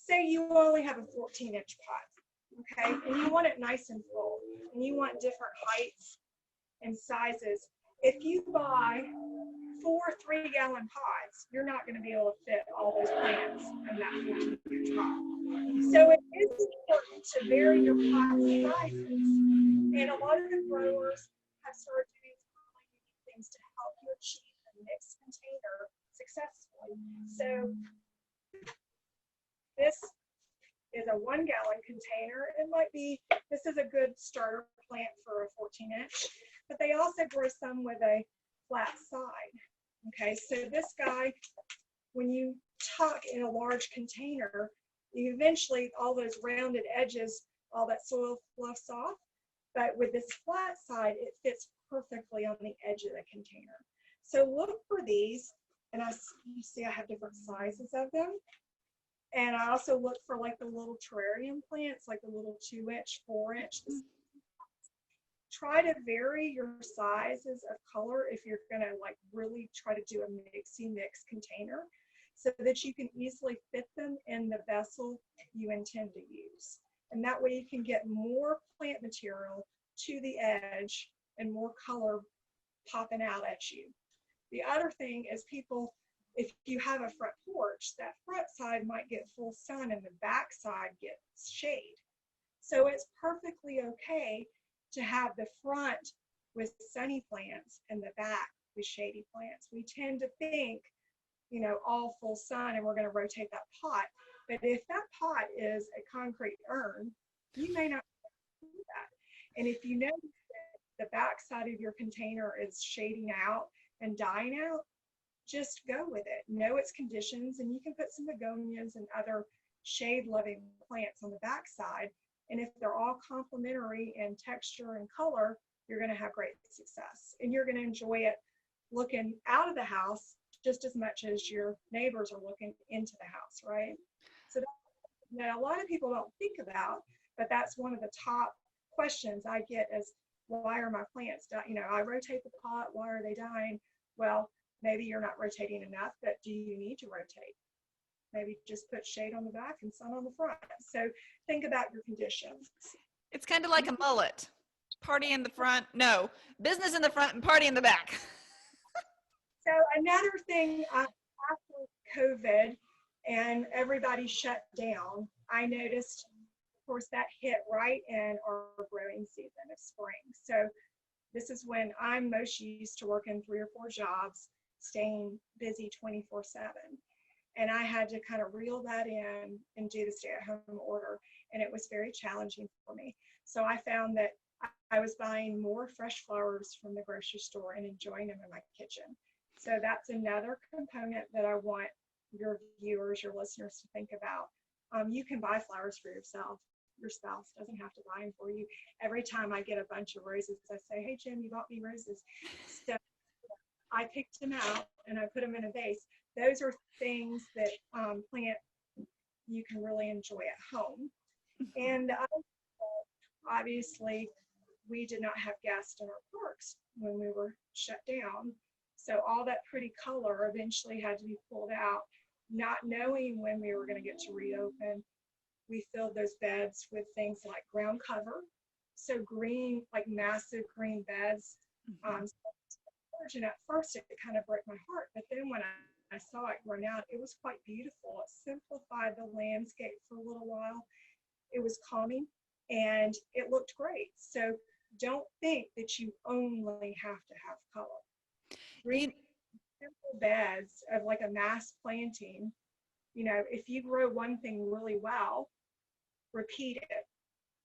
say you only have a 14-inch pot, okay, and you want it nice and full, and you want different heights and sizes. If you buy 4 3-gallon pots, you're not going to be able to fit all those plants in that 14-inch pot. So it is important to vary your pot sizes. And a lot of the growers have started doing some really unique things to help you achieve the mixed container successfully. So this is a 1-gallon container. It might be, this is a good starter plant for a 14-inch, but they also grow some with a flat side. Okay, so this guy, when you tuck in a large container, you eventually, all those rounded edges, all that soil fluffs off, but with this flat side, it fits perfectly on the edge of the container. So look for these, and you see I have different sizes of them. And I also look for like the little terrarium plants, like the little 2-inch, 4-inch. Try to vary your sizes of color if you're gonna like really try to do a mixy mix container, so that you can easily fit them in the vessel you intend to use. And that way you can get more plant material to the edge and more color popping out at you. The other thing is people, if you have a front porch, that front side might get full sun and the back side gets shade. So it's perfectly okay to have the front with sunny plants and the back with shady plants. We tend to think, you know, all full sun and we're going to rotate that pot. But if that pot is a concrete urn, you may not do that. And if you notice that the back side of your container is shading out and dying out, just go with it. Know its conditions, and you can put some begonias and other shade-loving plants on the back side. And if they're all complementary in texture and color, you're going to have great success. And you're going to enjoy it looking out of the house just as much as your neighbors are looking into the house, right? So that a lot of people don't think about, but that's one of the top questions I get is, why are my plants dying? You know, I rotate the pot, why are they dying? Well, maybe you're not rotating enough, but do you need to rotate? Maybe just put shade on the back and sun on the front. So think about your conditions. It's kind of like a mullet. Party in the front, no, business in the front and party in the back. So another thing, after COVID and everybody shut down, I noticed, of course, that hit right in our growing season of spring. So this is when I'm most used to working 3 or 4 jobs, staying busy 24/7. And I had to kind of reel that in and do the stay-at-home order. And it was very challenging for me. So I found that I was buying more fresh flowers from the grocery store and enjoying them in my kitchen. So that's another component that I want your viewers, your listeners to think about. You can buy flowers for yourself. Your spouse doesn't have to buy them for you. Every time I get a bunch of roses, I say, hey, Jim, you bought me roses. So I picked them out and I put them in a vase. Those are things that plant you can really enjoy at home. And obviously, we did not have guests in our parks when we were shut down. So all that pretty color eventually had to be pulled out. Not knowing when we were going to get to reopen, we filled those beds with things like ground cover. So green, like massive green beds. And at first it kind of broke my heart, but then when I saw it grown out, it was quite beautiful. It simplified the landscape for a little while. It was calming and it looked great. So don't think that you only have to have color. Green simple beds of like a mass planting, you know, if you grow one thing really well, repeat it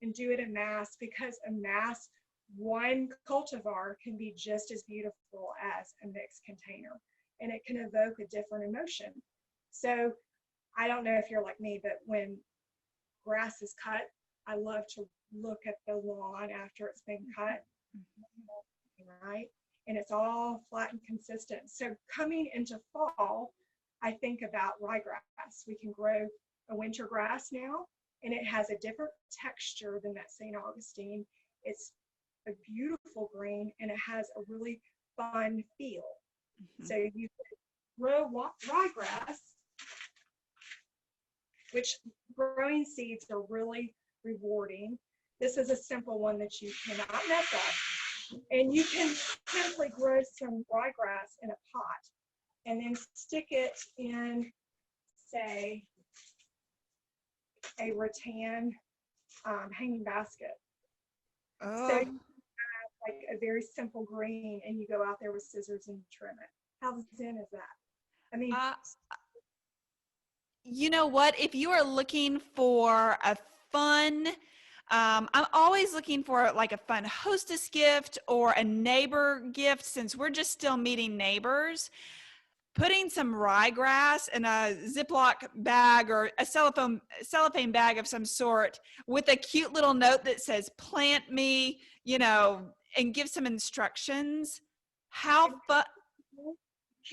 and do it in mass, because a mass one cultivar can be just as beautiful as a mixed container, and it can evoke a different emotion. So I don't know if you're like me, but when grass is cut, I love to look at the lawn after it's been cut, right? And it's all flat and consistent. So coming into fall, I think about ryegrass. We can grow a winter grass now, and it has a different texture than that St. Augustine. It's a beautiful green, and it has a really fun feel. So you grow ryegrass, which growing seeds are really rewarding. This is a simple one that you cannot mess up. And you can simply grow some ryegrass in a pot and then stick it in, say, a rattan hanging basket. Oh. So you have like a very simple green, and you go out there with scissors and trim it. How zen is that? I mean, you know what? If you are looking for a fun, I'm always looking for like a fun hostess gift or a neighbor gift, since we're just still meeting neighbors. Putting some ryegrass in a Ziploc bag or a cellophane bag of some sort with a cute little note that says, plant me, you know, and give some instructions. How fun.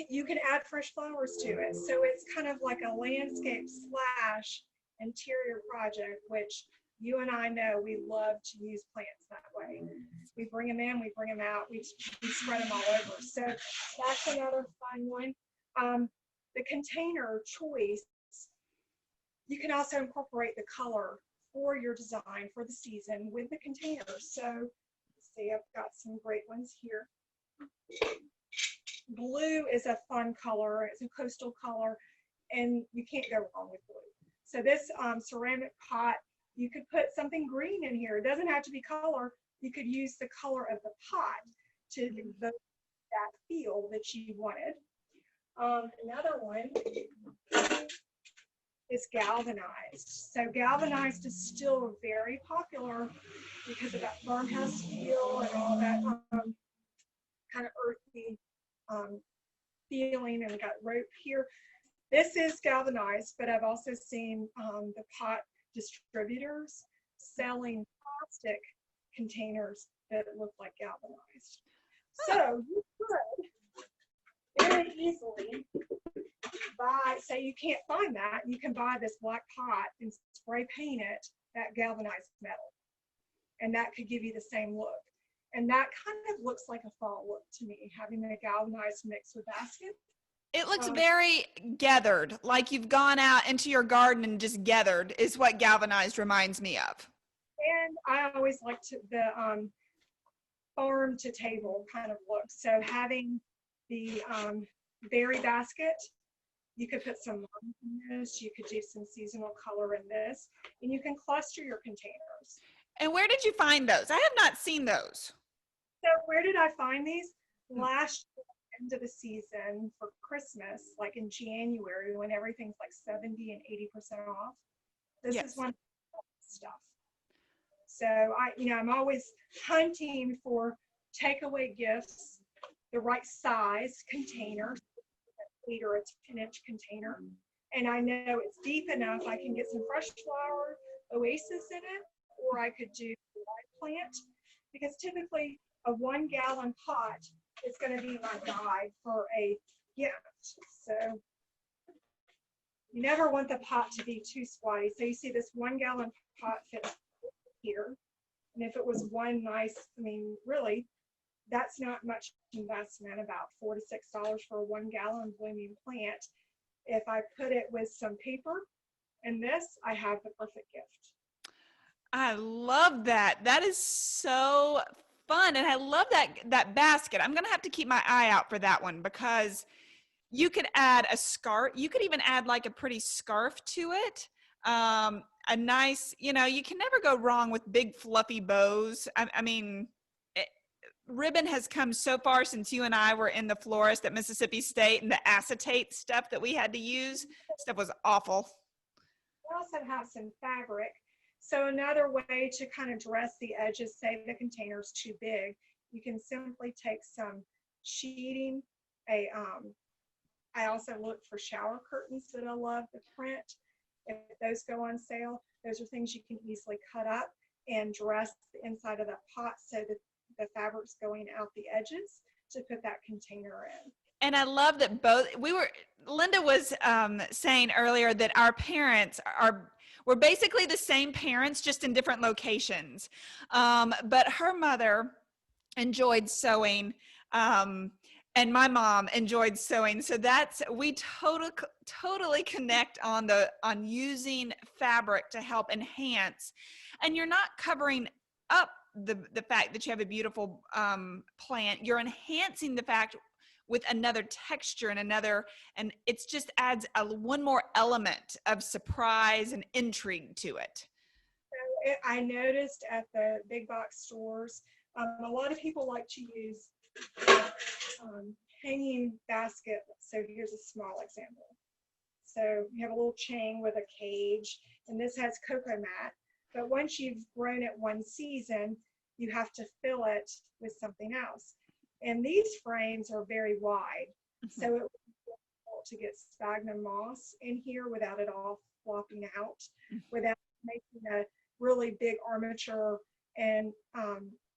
you can add fresh flowers to it. So it's kind of like a landscape slash interior project, which you and I know we love to use plants that way. We bring them in, we bring them out, we spread them all over. So that's another fun one. The container choice, you can also incorporate the color for your design for the season with the container. So let's see, I've got some great ones here. Blue is a fun color. It's a coastal color, and you can't go wrong with blue. So this ceramic pot, you could put something green in here. It doesn't have to be color. You could use the color of the pot to evoke that feel that you wanted. Another one is galvanized. So galvanized is still very popular because of that farmhouse feel and all that kind of earthy feeling, and we got rope here. This is galvanized, but I've also seen the pot distributors selling plastic containers that look like galvanized. So you could very easily buy, say you can't find that, you can buy this black pot and spray paint it that galvanized metal. And that could give you the same look. And that kind of looks like a fall look to me, having the galvanized mixed with basket. It looks very gathered, like you've gone out into your garden and just gathered, is what galvanized reminds me of. And I always like the farm to table kind of look. So having the berry basket, you could put some lime in this, you could do some seasonal color in this, and you can cluster your containers. And where did you find those? I have not seen those. So where did I find these? Last year, end of the season for Christmas, like in January, when everything's like 70 and 80% off. This is one of the stuff. So I'm always hunting for takeaway gifts, the right size container, 8 or a 10-inch container. And I know it's deep enough, I can get some fresh flower oasis in it, or I could do a live plant, because typically a 1-gallon pot is going to be my guide for a gift. So you never want the pot to be too squatty. So you see this 1-gallon pot fits here. And if it was one nice, really, that's not much investment, about $4 to $6 for a 1-gallon blooming plant. If I put it with some paper and this, I have the perfect gift. I love that. That is so fun. And I love that basket. I'm going to have to keep my eye out for that one, because you could add a scarf. You could even add like a pretty scarf to it. A nice, you can never go wrong with big fluffy bows. Ribbon has come so far since you and I were in the florist at Mississippi State, and the acetate stuff that we had to use, stuff was awful. We also have some fabric. So another way to kind of dress the edges, say the container's too big, you can simply take some sheeting. I also look for shower curtains that I love the print. If those go on sale, those are things you can easily cut up and dress the inside of that pot so that the fabric's going out the edges to put that container in. And I love that Linda was saying earlier that our parents were basically the same parents, just in different locations. But her mother enjoyed sewing. And and my mom enjoyed sewing. So that's, we totally connect on using fabric to help enhance. And you're not covering up the fact that you have a beautiful plant. You're enhancing the fact with another texture and it's just adds one more element of surprise and intrigue to it. I noticed at the big box stores, a lot of people like to use hanging basket. So here's a small example. So you have a little chain with a cage, and this has cocoa mat. But once you've grown it one season, you have to fill it with something else. And these frames are very wide, so it would be difficult to get sphagnum moss in here without it all flopping out, without making a really big armature and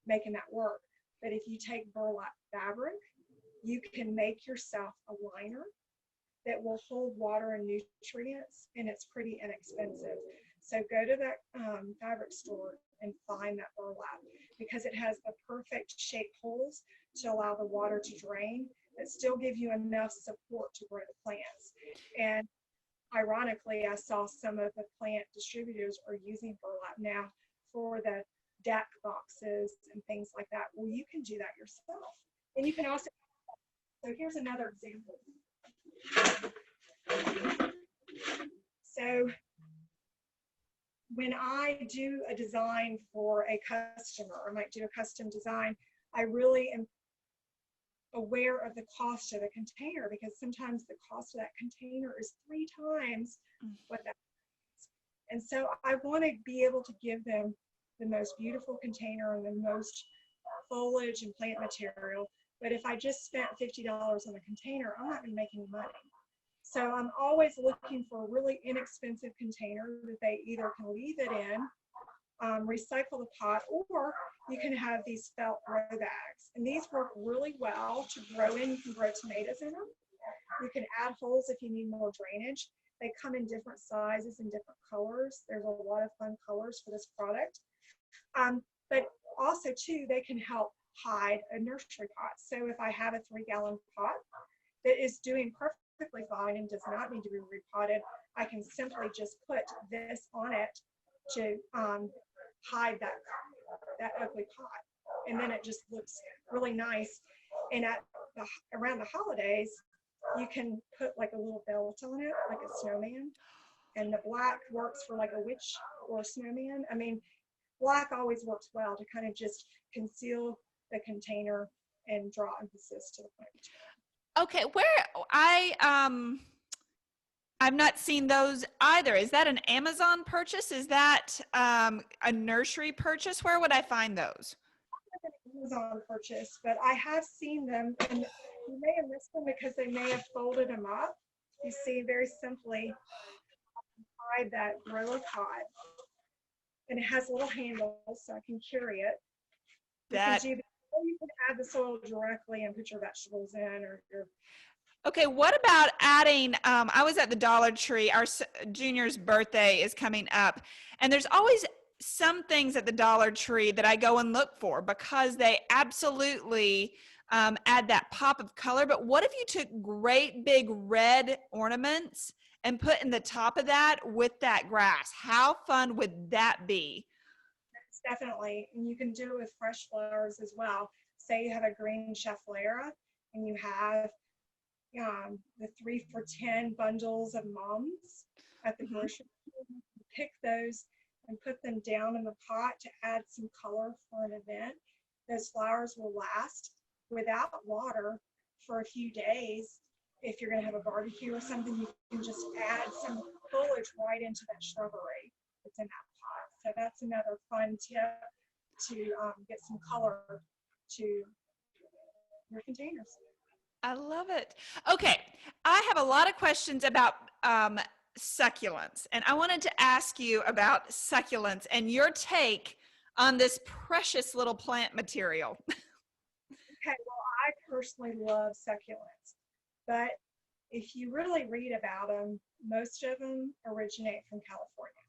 making that work. But if you take burlap fabric, you can make yourself a liner that will hold water and nutrients, and it's pretty inexpensive. So go to that fabric store and find that burlap, because it has the perfect shaped holes to allow the water to drain, but still give you enough support to grow the plants. And ironically, I saw some of the plant distributors are using burlap now for the deck boxes and things like that. Well, you can do that yourself. And you can also, so here's another example. So when I do a design for a customer, I might do a custom design, I really am aware of the cost of the container, because sometimes the cost of that container is 3 times what that is. And so I want to be able to give them the most beautiful container and the most foliage and plant material. But if I just spent $50 on a container, I'm not going to make any money. So I'm always looking for a really inexpensive container that they either can leave it in, recycle the pot, or you can have these felt grow bags. And these work really well to grow in. You can grow tomatoes in them. You can add holes if you need more drainage. They come in different sizes and different colors. There's a lot of fun colors for this product. But also too, they can help hide a nursery pot. So if I have a 3-gallon pot that is doing perfectly fine and does not need to be repotted, I can simply just put this on it to hide that ugly pot, and then it just looks really nice. And around the holidays, you can put like a little belt on it, like a snowman, and the black works for like a witch or a snowman. I mean, black always works well to kind of just conceal the container and draw emphasis to the plant. Okay, I've not seen those either. Is that an Amazon purchase? Is that a nursery purchase? Where would I find those? An Amazon purchase, but I have seen them, and you may have missed them because they may have folded them up. You see, very simply, hide that grower pot, and it has little handles so I can carry it. You can add the soil directly and put your vegetables in, or your. Okay, what about adding, I was at the Dollar Tree, our junior's birthday is coming up, and there's always some things at the Dollar Tree that I go and look for because they absolutely add that pop of color. But what if you took great big red ornaments and put in the top of that with that grass? How fun would that be? Definitely, and you can do it with fresh flowers as well. Say you have a green Schefflera and you have the 3 for $10 bundles of mums at the grocery store. You pick those and put them down in the pot to add some color for an event. Those flowers will last without water for a few days. If you're going to have a barbecue or something, you can just add some foliage right into that shrubbery that's in that pot. So that's another fun tip to get some color to your containers. I love it. Okay, I have a lot of questions about succulents, and I wanted to ask you about succulents and your take on this precious little plant material. Okay, well, I personally love succulents, but if you really read about them, most of them originate from California.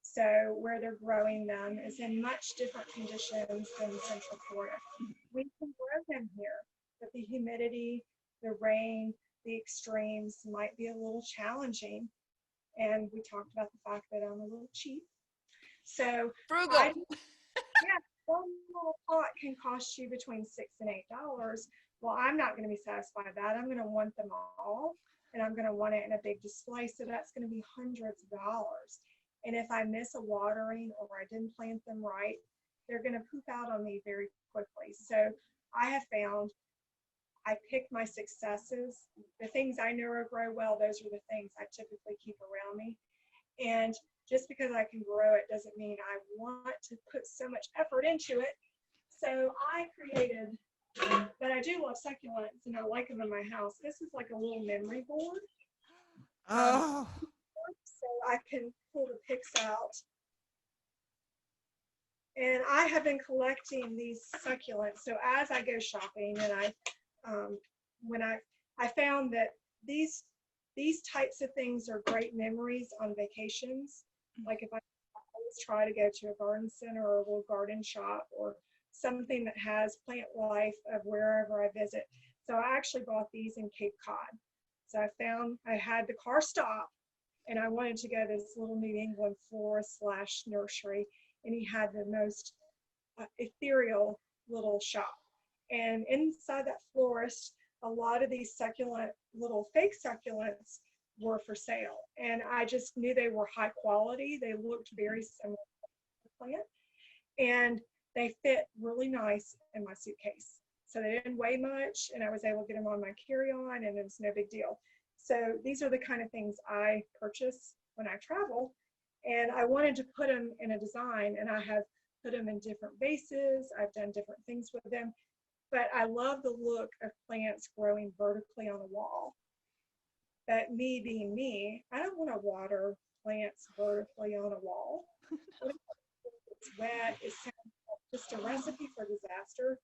So where they're growing them is in much different conditions than Central Florida. We can grow them here, but the humidity, the rain, the extremes might be a little challenging. And we talked about the fact that I'm a little cheap. So Frugal. yeah, one little pot can cost you between $6 and $8. Well, I'm not going to be satisfied with that. I'm going to want them all, and I'm going to want it in a big display. So that's going to be hundreds of dollars. And if I miss a watering or I didn't plant them right, they're going to poop out on me very quickly. So I have found I pick my successes. The things I know grow well, those are the things I typically keep around me. And just because I can grow it doesn't mean I want to put so much effort into it. So I created, but I do love succulents and I like them in my house. This is like a little memory board. Oh. So I can pull the picks out. And I have been collecting these succulents. So as I go shopping, and I found that these types of things are great memories on vacations. Like if I always try to go to a garden center or a little garden shop or something that has plant life of wherever I visit. So I actually bought these in Cape Cod. So I had the car stop and I wanted to go to this little New England florist / nursery, and he had the most ethereal little shop. And inside that florist, a lot of these succulent, little fake succulents were for sale. And I just knew they were high quality. They looked very similar to the plant. And they fit really nice in my suitcase. So they didn't weigh much, and I was able to get them on my carry-on, and it was no big deal. So these are the kind of things I purchase when I travel. And I wanted to put them in a design, and I have put them in different vases. I've done different things with them. But I love the look of plants growing vertically on a wall. But me being me, I don't want to water plants vertically on a wall. It's wet. It sounds like just a recipe for disaster.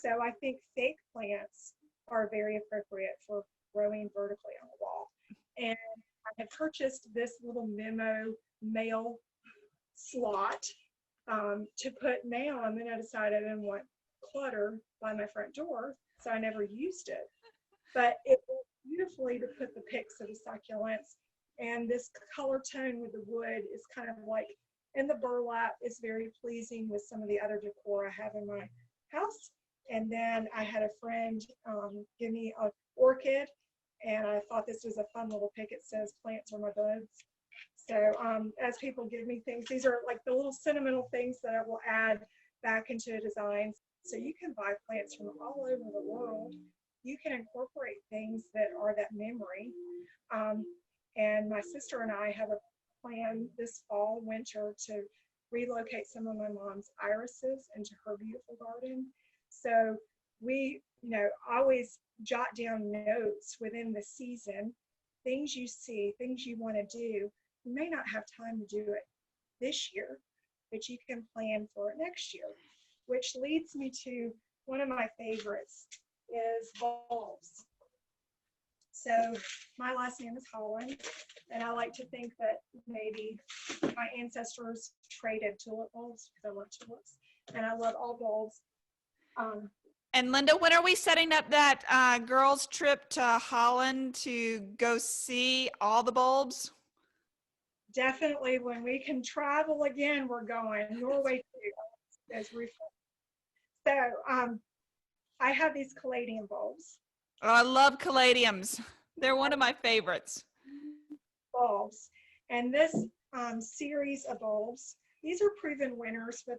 So I think fake plants are very appropriate for growing vertically on the wall. And I had purchased this little memo mail slot to put mail, and then I decided I didn't want clutter by my front door, so I never used it. But it worked beautifully to put the pics of the succulents, and this color tone with the wood is kind of like, and the burlap is very pleasing with some of the other decor I have in my house. And then I had a friend give me an orchid, and I thought this was a fun little pic. It says, "Plants are my buds." So as people give me things, these are like the little sentimental things that I will add back into designs. So you can buy plants from all over the world. You can incorporate things that are that memory. And my sister and I have a plan this fall, winter to relocate some of my mom's irises into her beautiful garden. So we, always jot down notes within the season, things you see, things you want to do. You may not have time to do it this year, but you can plan for it next year, which leads me to one of my favorites is bulbs. So my last name is Holland, and I like to think that maybe my ancestors traded tulip bulbs because I love tulips, and I love all bulbs. And Linda, when are we setting up that girls' trip to Holland to go see all the bulbs? Definitely when we can travel again, we're going. Norway too, as refresh. So I have these caladium bulbs. Oh, I love caladiums. They're one of my favorites. Bulbs. And this series of bulbs, these are proven winners, but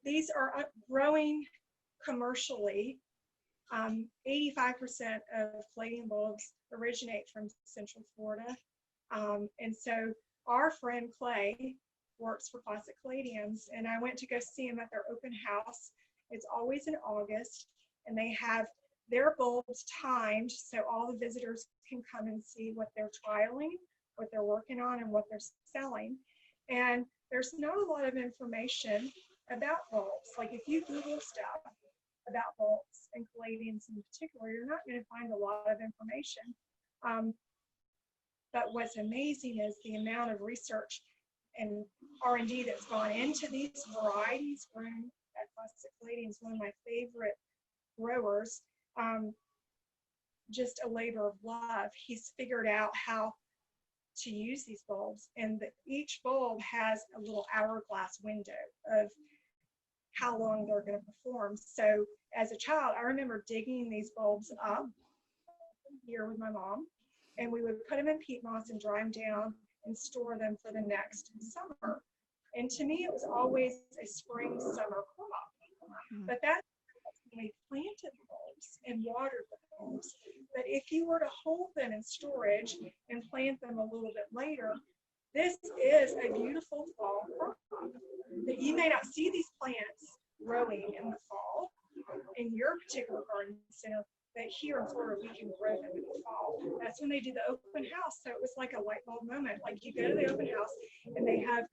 these are growing commercially. 85% of caladium bulbs originate from Central Florida. And so our friend Clay works for Classic Caladiums, and I went to go see him at their open house. It's always in August, and they have their bulbs timed so all the visitors can come and see what they're trialing, what they're working on, and what they're selling. And there's not a lot of information about bulbs. Like if you Google stuff about bulbs and caladiums in particular, you're not going to find a lot of information. But what's amazing is the amount of research and R&D that's gone into these varieties grown at Classic Caladiums, one of my favorite growers. just a labor of love. He's figured out how to use these bulbs, and each bulb has a little hourglass window of how long they're going to perform. So as a child, I remember digging these bulbs up here with my mom, and we would put them in peat moss and dry them down and store them for the next summer. And to me, it was always a spring summer crop. But that's when we planted the bulbs and watered the bulbs. But if you were to hold them in storage and plant them a little bit later, this is a beautiful fall crop. That you may not see these plants growing in the fall in your particular garden center, but here in Florida, we can grow them in the fall. That's when they do the open house. So it was like a light bulb moment. Like you go to the open house and they have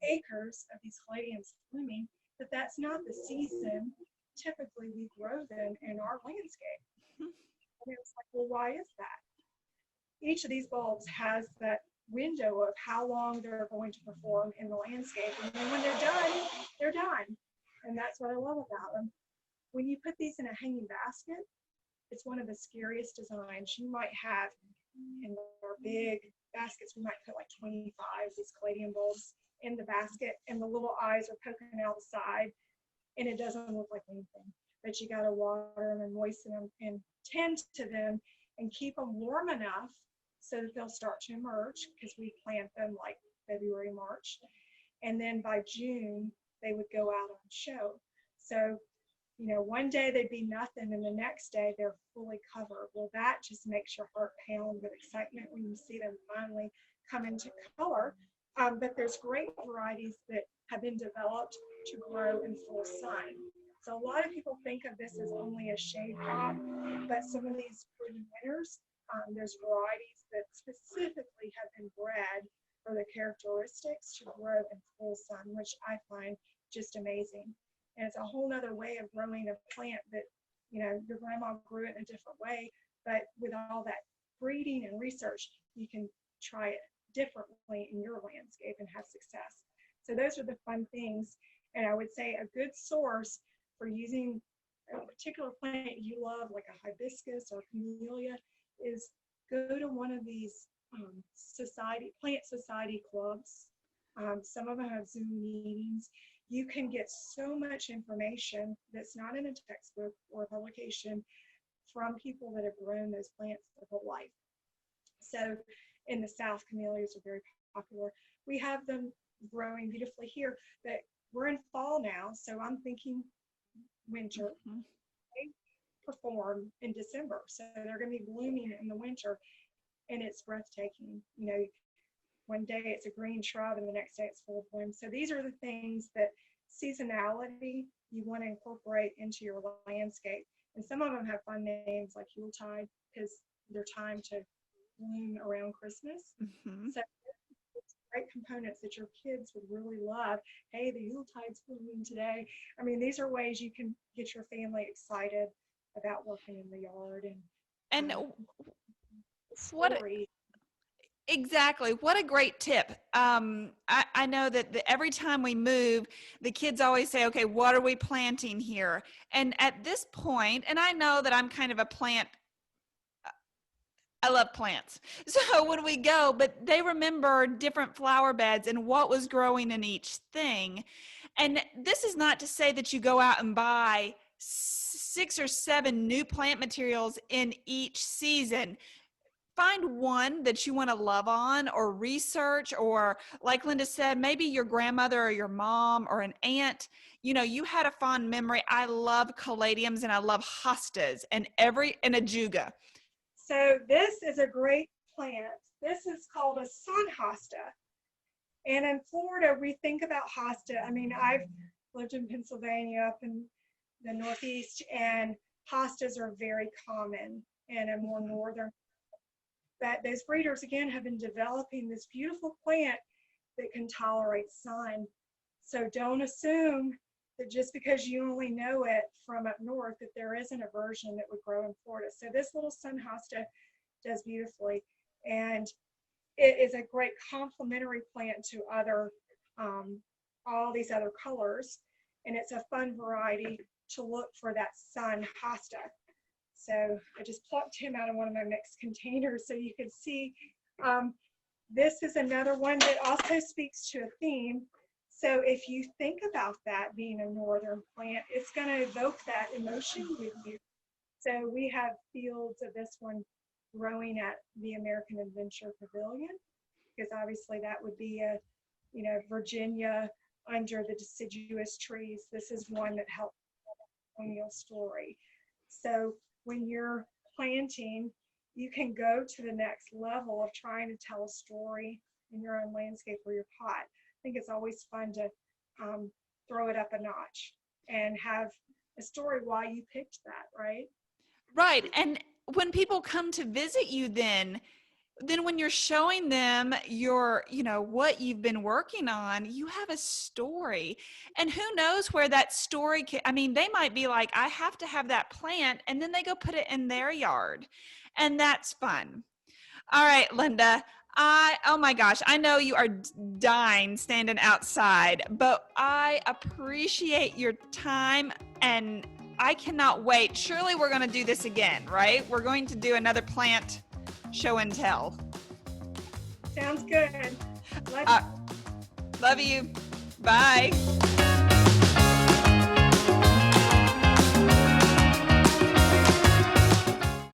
acres of these caladiums blooming, but that's not the season. Typically, we grow them in our landscape. And it's like, well, why is that? Each of these bulbs has that window of how long they're going to perform in the landscape. And then when they're done, they're done. And that's what I love about them. When you put these in a hanging basket, it's one of the scariest designs. You might have in our big baskets, we might put like 25 of these caladium bulbs in the basket, and the little eyes are poking out the side, and it doesn't look like anything. But you got to water them and moisten them and tend to them and keep them warm enough so that they'll start to emerge, because we plant them like February, March. And then by June, they would go out on show. So, you know, one day they'd be nothing, and the next day they're fully covered. Well, that just makes your heart pound with excitement when you see them finally come into color. But there's great varieties that have been developed to grow in full sun. So a lot of people think of this as only a shade crop, but some of these pretty winners, there's varieties that specifically have been bred for the characteristics to grow in full sun, which I find just amazing. And it's a whole nother way of growing a plant that, you know, your grandma grew it in a different way, but with all that breeding and research, you can try it differently in your landscape and have success. So those are the fun things. And I would say a good source for using a particular plant you love, like a hibiscus or camellia, is go to one of these plant society clubs. Some of them have Zoom meetings. You can get so much information that's not in a textbook or a publication from people that have grown those plants their whole life. So in the South, camellias are very popular. We have them growing beautifully here, but we're in fall now, so I'm thinking winter. They perform in December, so they're going to be blooming in the winter, and it's breathtaking. You know, one day it's a green shrub and the next day it's full of bloom. So these are the things that seasonality you want to incorporate into your landscape. And some of them have fun names like Yuletide, because they're time to bloom around Christmas. So it's great components that your kids would really love. Hey, the Yuletide's blooming today. I mean, these are ways you can get your family excited about working in the yard. And what exactly, what a great tip. I know that every time we move, the kids always say, okay, what are we planting here? And at this point, and I know that I'm kind of a plant, I love plants. So when we go, but they remember different flower beds and what was growing in each thing. And this is not to say that you go out and buy 6 or 7 new plant materials in each season. Find one that you want to love on or research, or like Linda said, maybe your grandmother or your mom or an aunt, you know, you had a fond memory. I love caladiums and I love hostas and ajuga. So this is a great plant. This is called a sun hosta. And in Florida, we think about hosta. I mean, I've lived in Pennsylvania up in the Northeast, and hostas are very common in a more northern. But those breeders, again, have been developing this beautiful plant that can tolerate sun. So don't assume that just because you only know it from up north that there isn't a version that would grow in Florida. So this little sun hosta does beautifully, and it is a great complementary plant to other all these other colors, and it's a fun variety to look for that sun hosta. So I just plucked him out of one of my mixed containers so you can see. This is another one that also speaks to a theme. So if you think about that being a northern plant, it's going to evoke that emotion with you. So we have fields of this one growing at the American Adventure Pavilion, because obviously that would be a, Virginia under the deciduous trees. This is one that helps the colonial story. So when you're planting, you can go to the next level of trying to tell a story in your own landscape or your pot. I think it's always fun to throw it up a notch and have a story why you picked that, right? Right. And when people come to visit you, then when you're showing them your, what you've been working on, you have a story. And who knows where that story they might be like, I have to have that plant, and then they go put it in their yard. And that's fun. All right, Linda. Oh my gosh, I know you are dying standing outside, but I appreciate your time, and I cannot wait. Surely we're going to do this again, right? We're going to do another plant show and tell. Sounds good. Love you. Bye.